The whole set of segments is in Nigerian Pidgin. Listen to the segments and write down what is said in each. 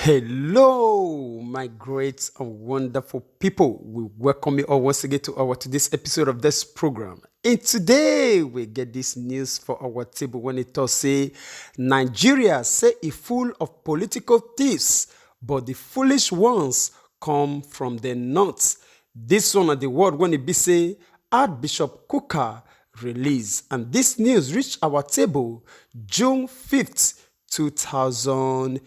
Hello, my great and wonderful people. We welcome you all once again to our today's episode of this program. And today we get this news for our table when it does say Nigeria say it full of political thieves, but the foolish ones come from the north. This one of the word when it be say Archbishop Kukah release, and this news reached our table June 5th, 2020.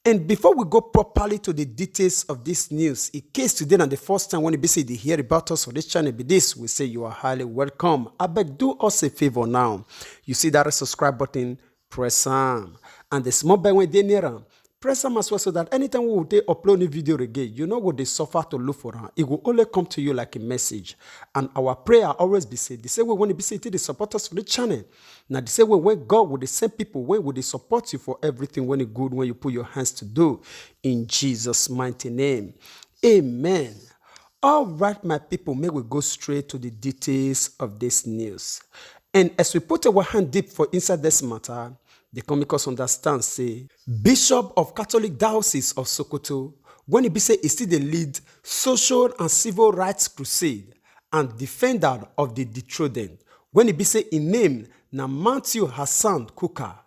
And before we go properly to the details of this news, in case today and the first time when you say they hear about us on this channel, be this, we say you are highly welcome. I beg, do us a favor now. You see that subscribe button, press on, and the small bell when they near am, press on as well so that anytime we will upload new video again, you know what they suffer to look for. It will only come to you like a message. And our prayer always be said, the same way when it be said, they support us for the channel. Now the same way when God will the same people, when will they support you for everything when it good, when you put your hands to do. In Jesus' mighty name. Amen. All right, my people, may we go straight to the details of this news. And as we put our hand deep for inside this matter, the comicals understand, say, Bishop of Catholic Diocese of Sokoto, when he be say he still the lead social and civil rights crusade and defender of the dethroned, when he be say in name na Matthew Hassan Kukah,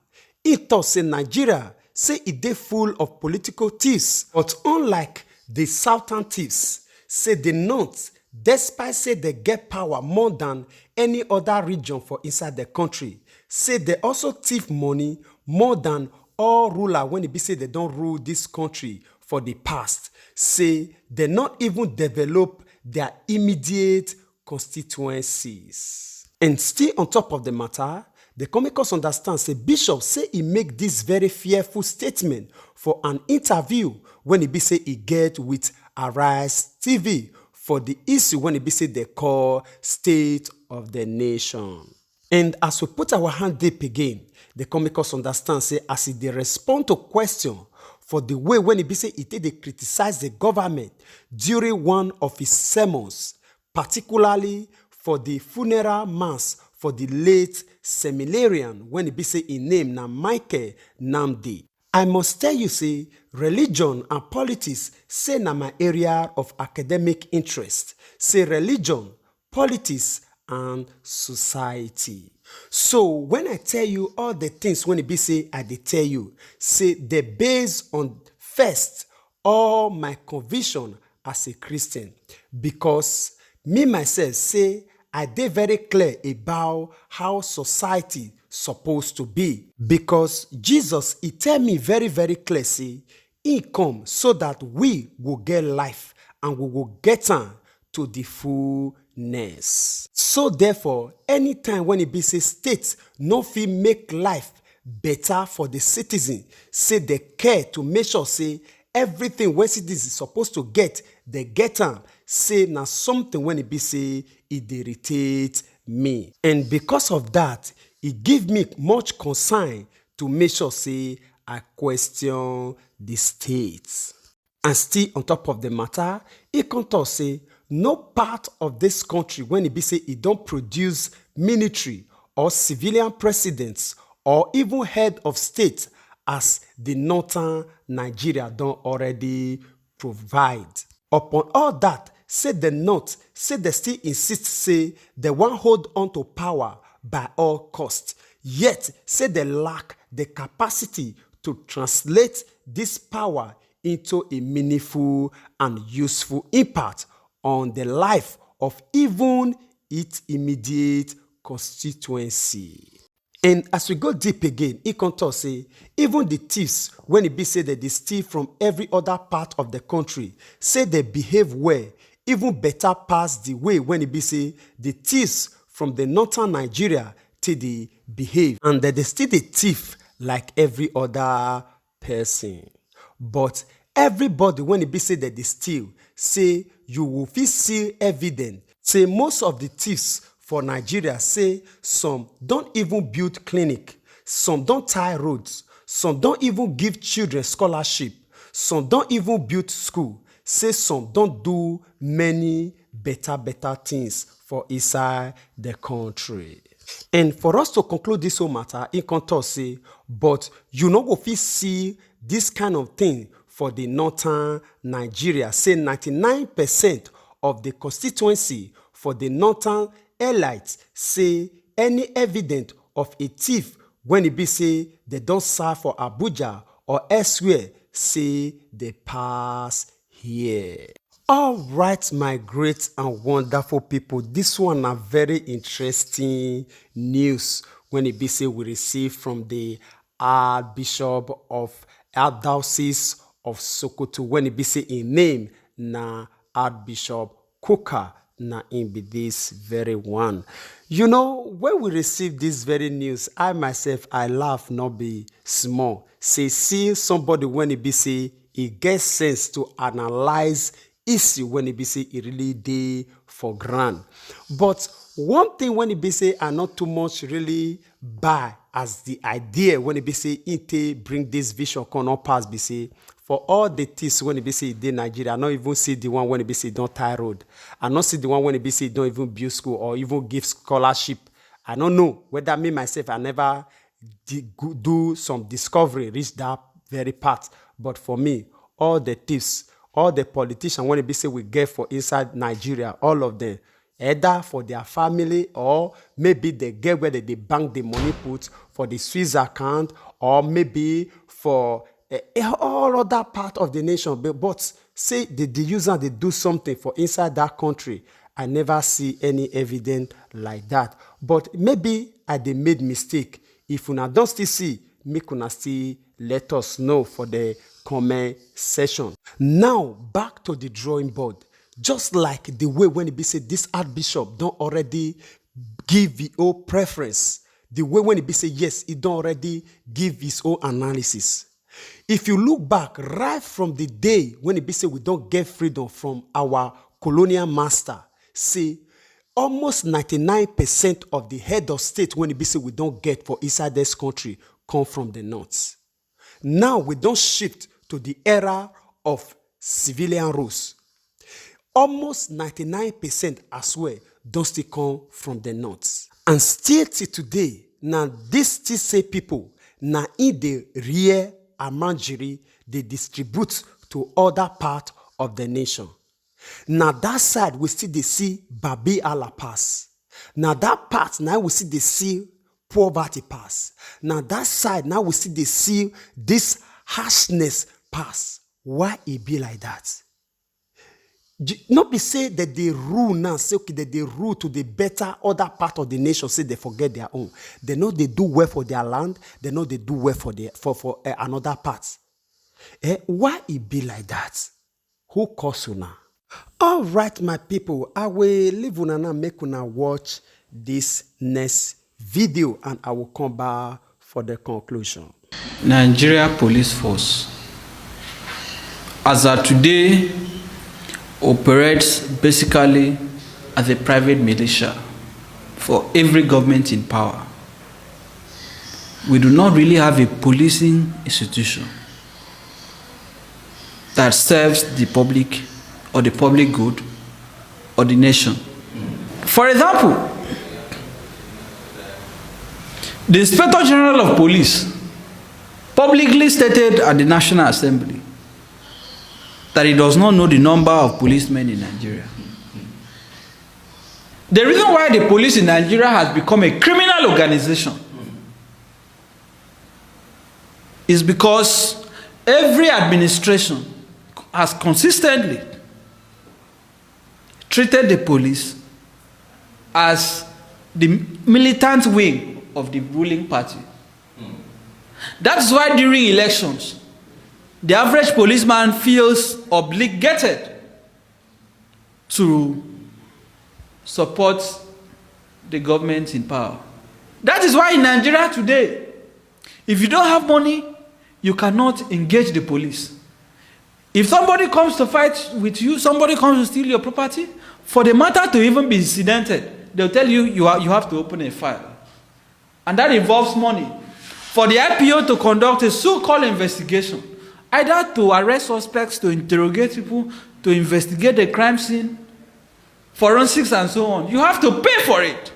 he thought say Nigeria say it dey full of political thieves, but unlike the southern thieves, say the north, despite say they get power more than any other region for inside the country, say they also thief money more than all ruler when it be say they don't rule this country for the past. Say they not even develop their immediate constituencies. And still on top of the matter, the comicals understand say Bishop say he make this very fearful statement for an interview when he be say he get with Arise TV for the issue when it be say they call State of the Nation. And as we put our hand deep again, the comicals understand say as they respond to question for the way when it be say they criticize the government during one of his sermons, particularly for the funeral mass for the late seminarian when it be say in name na Michael Namdi. I must tell you say religion and politics say na my area of academic interest. Say religion, politics and society. So when I tell you all the things when it be say I dey tell you, say they based on first all my conviction as a Christian, because me myself say I dey very clear about how society supposed to be, because Jesus he tell me very clear say he come so that we will get life and we will get on to the fullness. So therefore, anytime when it be say states no fit make life better for the citizen, say they care to make sure say everything when citizens is supposed to get, they get am, say na something when it be say it irritate me. And because of that, it give me much concern to make sure say I question the states. And still on top of the matter, it can talk say no part of this country when it be say it don't produce military or civilian presidents or even head of state as the northern Nigeria don't already provide. Upon all that, say the north, say they still insist say they want hold on to power by all costs. Yet say they lack the capacity to translate this power into a meaningful and useful impact on the life of even its immediate constituency. And as we go deep again, it can talk say even the thieves, when it be say that they steal from every other part of the country, say they behave well, even better past the way when it be say the thieves from the northern Nigeria till they behave, and that they still the thief like every other person. But everybody when it be say that they steal, say you will fit see evidence. Say most of the thieves for Nigeria, say some don't even build clinic, some don't tie roads, some don't even give children scholarship, some don't even build school, say some don't do many better things for inside the country. And for us to conclude this whole matter, in contour say, but you no go fit see this kind of thing for the northern Nigeria. Say 99% of the constituency for the northern elites say any evidence of a thief when e be say they don serve for Abuja or elsewhere, say they pass here. All right, my great and wonderful people, this one a very interesting news when it be say we receive from the Archbishop of Archdiocese of Sokoto, when it be say in name na Archbishop Kuka, na in be this very one. You know, when we receive this very news, I myself, I laugh not be small. Say, see somebody when it be say, it gets sense to analyze issue when it be say it really dey for ground. But one thing when it be say I not too much really buy as the idea when it be say it bring this vision come up pass be say for all the things when it be say in Nigeria, I not even see the one when it be say don't tie road. I not see the one when it be say don't even build school or even give scholarship. I don't know whether me myself I never do some discovery reach that very part. But for me, all the tips, all the politicians when it be say we get for inside Nigeria, all of them, either for their family or maybe they get where they bank the money put for the Swiss account or maybe for all other part of the nation. But say the user they do something for inside that country, I never see any evidence like that. But maybe I they made mistake. If una don't still see, make una still let us know for the comment section. Now back to the drawing board. Just like the way when it be said this Archbishop don't already give his own preference. The way when it be said yes, he don't already give his own analysis. If you look back right from the day when it be said we don't get freedom from our colonial master, say almost 99% of the head of state when it be said we don't get for inside this country come from the north. Now we don't shift to the era of civilian rules. Almost 99% as well don't still come from the north. And still till today, now this still say people, now in the real amanjiri, they distribute to other part of the nation. Now that side, we still they see Babi Allah pass. Now that part, now we see they see poverty pass. Now that side, now we see they see this harshness pass. Why it be like that? Not be say that they rule now, say okay, that they rule to the better other part of the nation, say they forget their own. They know they do well for their land, they know they do well for another part. Why it be like that? Who cause una? All right, my people, I will leave una now, make una watch this next video and I will come back for the conclusion. Nigeria Police Force, as of today, operates basically as a private militia for every government in power. We do not really have a policing institution that serves the public or the public good or the nation. For example, the Inspector General of Police publicly stated at the National Assembly that he does not know the number of policemen in Nigeria. The reason why the police in Nigeria has become a criminal organization is because every administration has consistently treated the police as the militant wing of the ruling party. That's why during elections, the average policeman feels obligated to support the government in power. That is why in Nigeria today, if you don't have money, you cannot engage the police. If somebody comes to fight with you, somebody comes to steal your property, for the matter to even be incidented, they'll tell you you have to open a file. And that involves money. For the IPO to conduct a so-called investigation, either to arrest suspects, to interrogate people, to investigate the crime scene, forensics and so on, you have to pay for it.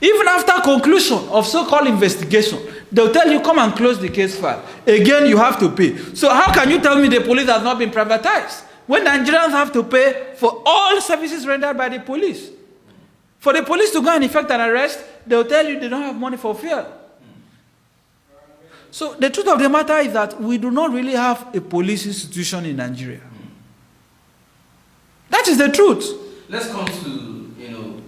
Even after conclusion of so-called investigation, they'll tell you, come and close the case file. Again, you have to pay. So how can you tell me the police has not been privatized when Nigerians have to pay for all services rendered by the police? For the police to go and effect an arrest, they'll tell you they don't have money for fuel. So the truth of the matter is that we do not really have a police institution in Nigeria. That is the truth. Let's come to,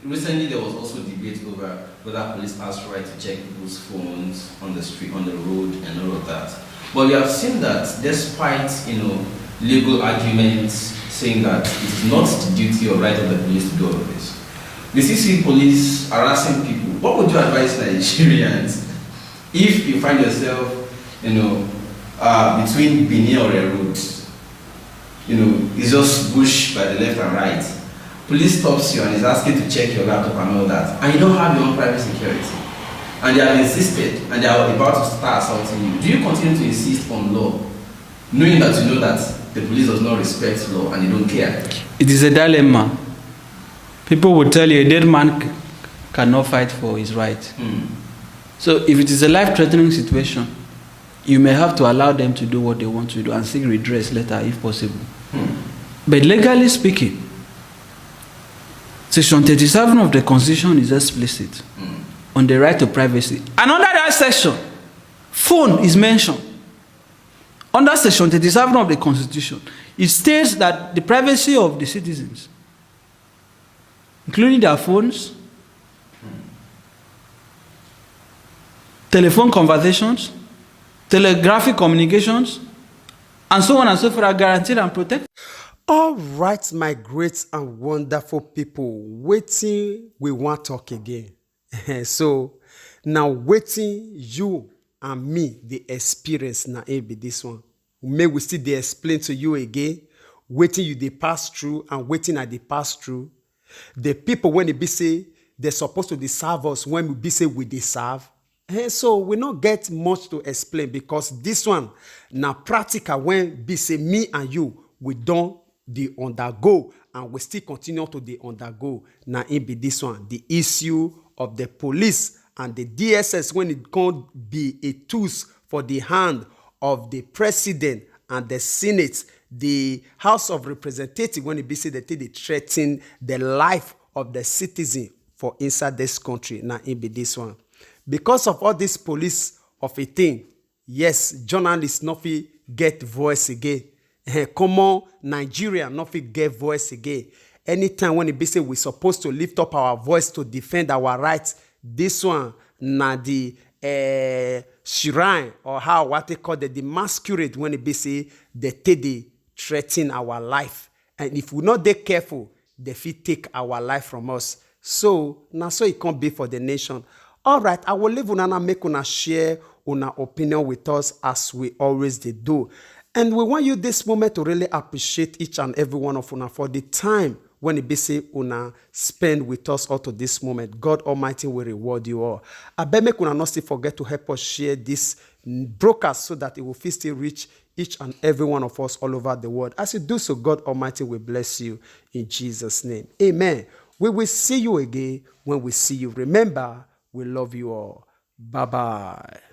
recently there was also debate over whether police has right to check people's phones on the street, on the road, and all of that. But we have seen that despite, legal arguments saying that it is not the duty or right of the police to do all of this, we still see police harassing people. What would you advise Nigerians if you find yourself, between Benin or a road, it's just bush by the left and right. Police stops you and is asking to check your laptop and all that, and you don't have your own private security, and they have insisted and they are about to start assaulting you. Do you continue to insist on law, knowing that you know that the police does not respect law and they don't care? It is a dilemma. People will tell you a dead man cannot fight for his right. So if it is a life-threatening situation, you may have to allow them to do what they want to do and seek redress later if possible. But legally speaking, Section 37 of the Constitution is explicit on the right to privacy. And under that section, phone is mentioned. Under Section 37 of the Constitution, it states that the privacy of the citizens, including their phones, telephone conversations, telegraphic communications, and so on and so forth, are guaranteed and protected. All right, my great and wonderful people, waiting, we want to talk again. So now waiting, you and me, the experience now be this one. May we still they explain to you again, waiting you they pass through and waiting at they pass through. The people when they be say they're supposed to serve us, when we be say we they serve. So we not get much to explain because this one now practical when be say me and you we don't the undergo and we still continue to the undergo. Now it be this one, the issue of the police and the DSS when it can be a tools for the hand of the president and the Senate, the House of Representatives when it be said that they threaten the life of the citizen for inside this country. Now it be this one. Because of all this police of a thing, yes, journalists not fit get voice again. Common Nigeria not fit get voice again. Anytime when it be say we supposed to lift up our voice to defend our rights, this one na the shrine or how what they call the masquerade when it be say they threaten our life. And if we not dey careful, they fit take our life from us. So now so it can't be for the nation. All right, I will leave una make una share una opinion with us as we always do. And we want you this moment to really appreciate each and every one of una for the time when it be say una spend with us up to this moment. God Almighty will reward you all. I beg make una not still forget to help us share this broadcast so that it will still reach each and every one of us all over the world. As you do so, God Almighty will bless you in Jesus' name. Amen. We will see you again when we see you. Remember, we love you all. Bye-bye.